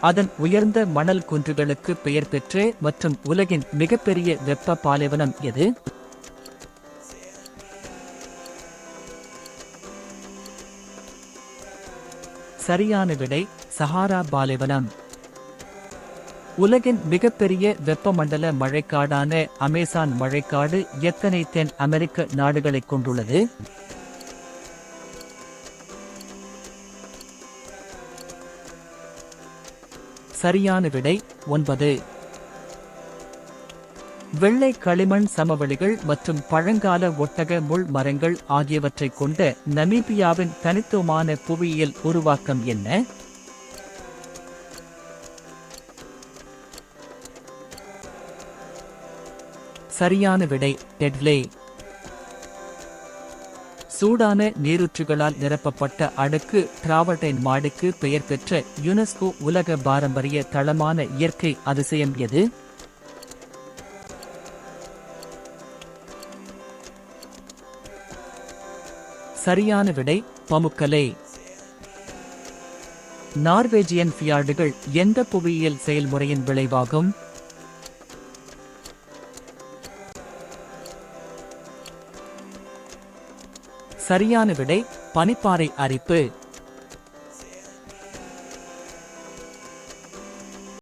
அதன் உயர்ந்த மணல் குன்றுகளுக்கு பெயர் பெற்ற மற்றும் உலகின் மிகப்பெரிய வெப்ப பாலைவனம் எது? சரியான விடை சஹாரா பாலைவனம். உலகின் மிகப்பெரிய வெப்பமண்டல மழைக்காடான அமேசான் மழைக்காடு எத்தனை தென் அமெரிக்க நாடுகளைக் கொண்டுள்ளது? சரியான விடை 9. வெள்ளை களிமண் சமவெளிகள் மற்றும் பழங்கால ஒட்டக முள் மரங்கள் ஆகியவற்றைக் கொண்ட நமீபியாவின் தனித்துவமான புவியியல் உருவாக்கம் என்ன? சரியான விடை டெட்லே. சூடான நீரூற்றுகளால் நிரப்பப்பட்ட அடுக்கு டிராவர்டைன் மாடுக்கு பெயர் பெற்ற யுனெஸ்கோ உலக பாரம்பரிய தளமான இயற்கை அதிசயம் எது? சரியான விடை பமுக்கலே. நார்வேஜியன் ஃபியார்டுகள் எந்த புவியியல் செயல்முறையின் விளைவாகும்? சரியான விடை பனிப்பாறை அரிப்பு.